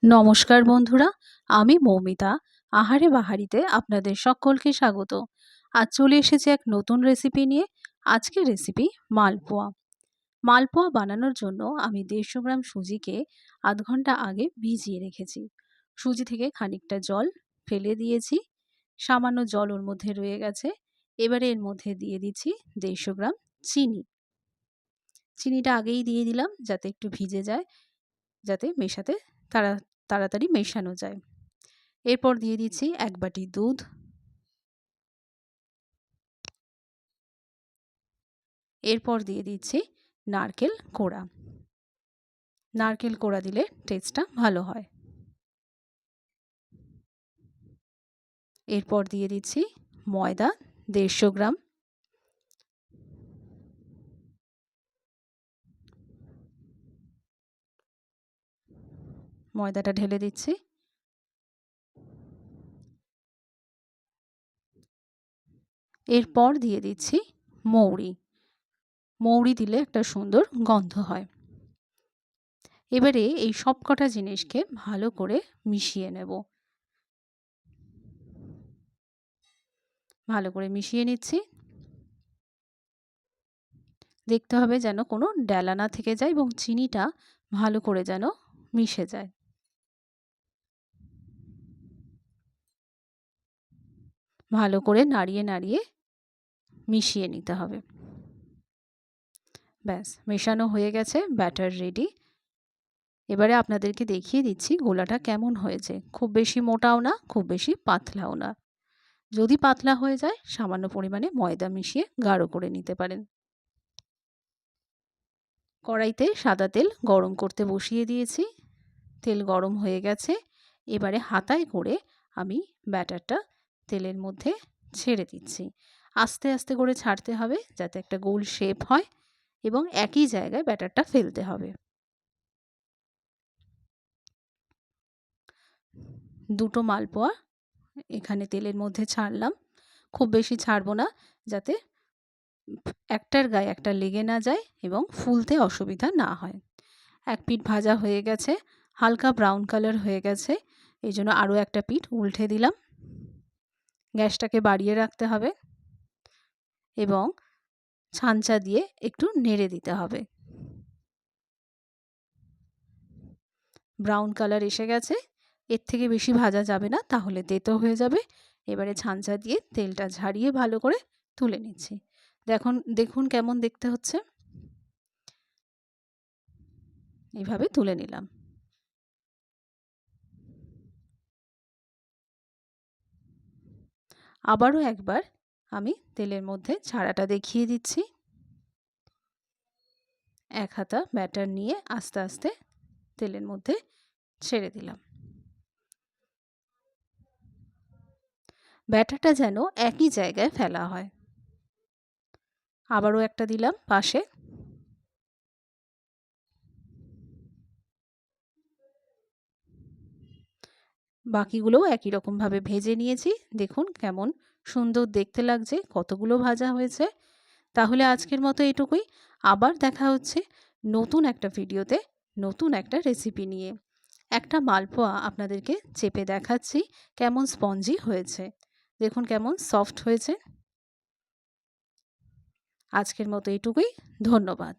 নমস্কার বন্ধুরা, আমি মৌমিতা। আহারে বাহারিতে আপনাদের সকলকে স্বাগত। আজ চলে এসেছি এক নতুন রেসিপি নিয়ে। আজকের রেসিপি মালপোয়া। মালপোয়া বানানোর জন্য আমি 150 গ্রাম সুজিকে আধ ঘন্টা আগে ভিজিয়ে রেখেছি। সুজি থেকে খানিকটা জল ফেলে দিয়েছি, সামান্য জল ওর মধ্যে রয়ে গেছে। এবারে এর মধ্যে দিয়ে দিচ্ছি 150 গ্রাম চিনি। চিনিটা আগেই দিয়ে দিলাম যাতে একটু ভিজে যায়, যাতে মেশাতে তাড়াতাড়ি মেশানো যায়। এরপর দিয়ে দিচ্ছি 1 বাটি দুধ। এরপর দিয়ে দিচ্ছি নারকেল কোড়া। নারকেল কোড়া দিলে টেস্টটা ভালো হয়। এরপর দিয়ে দিচ্ছি ময়দা 150 গ্রাম। ময়দাটা ঢেলে দিচ্ছি। এরপর দিয়ে দিচ্ছি মৌরি। মৌরি দিলে একটা সুন্দর গন্ধ হয়। এবারে এই সবকটা জিনিসকে ভালো করে মিশিয়ে নেব। ভালো করে মিশিয়ে নিচ্ছি। দেখতে হবে যেন কোনো ডেলা না থেকে যায় এবং চিনিটা ভালো করে যেন মিশে যায়। ভালো করে নাড়িয়ে নাড়িয়ে মিশিয়ে নিতে হবে। ব্যাস, মেশানো হয়ে গেছে, ব্যাটার রেডি। এবারে আপনাদেরকে দেখিয়ে দিচ্ছি গোলাটা কেমন হয়েছে। খুব বেশি মোটাও না, খুব বেশি পাতলাও না। যদি পাতলা হয়ে যায় সামান্য পরিমাণে ময়দা মিশিয়ে গাঢ় করে নিতে পারেন। কড়াইতে সাদা তেল গরম করতে বসিয়ে দিয়েছি। তেল গরম হয়ে গেছে। এবারে হাতায় করে আমি ব্যাটারটা তেলের মধ্যে ছেড়ে দিচ্ছি। আস্তে আস্তে করে ছাড়তে হবে যাতে একটা গোল শেপ হয় এবং একই জায়গায় ব্যাটারটা ফেলতে হবে। দুটো মালপোয়া এখানে তেলের মধ্যে ছাড়লাম। খুব বেশি ছাড়বো না, যাতে একটার গায়ে একটা লেগে না যায় এবং ফুলতে অসুবিধা না হয়। এক পিঠ ভাজা হয়ে গেছে, হালকা ব্রাউন কালার হয়ে গেছে। এই জন্য আরও একটা পিঠ উল্টে দিলাম। গ্যাসটাকে বাড়িয়ে রাখতে হবে এবং ছাঁচা দিয়ে একটু নেড়ে দিতে হবে। ব্রাউন কালার এসে গেছে। এর থেকে বেশি ভাজা যাবে না, তাহলে তেতো হয়ে যাবে। এবারে ছাঁচা দিয়ে তেলটা ঝারিয়ে ভালো করে তুলে নিচ্ছি। দেখুন কেমন দেখতে হচ্ছে। এইভাবে তুলে নিলাম। আবারও একবার আমি তেলের মধ্যে ছাড়াটা দেখিয়ে দিচ্ছি। এক হাতা ব্যাটার নিয়ে আস্তে আস্তে তেলের মধ্যে ছেড়ে দিলাম। ব্যাটারটা যেন একই জায়গায় ফেলা হয়। আবারও একটা দিলাম পাশে। বাকিগুলোও একই রকমভাবে ভেজে নিয়েছি। দেখুন কেমন সুন্দর দেখতে লাগছে, কতগুলো ভাজা হয়েছে। তাহলে আজকের মতো এটুকুই। আবার দেখা হচ্ছে নতুন একটা ভিডিওতে, নতুন একটা রেসিপি নিয়ে। একটা মালপোয়া আপনাদেরকে চেপে দেখাচ্ছি কেমন স্পঞ্জি হয়েছে। দেখুন কেমন সফট হয়েছে। আজকের মতো এটুকুই। ধন্যবাদ।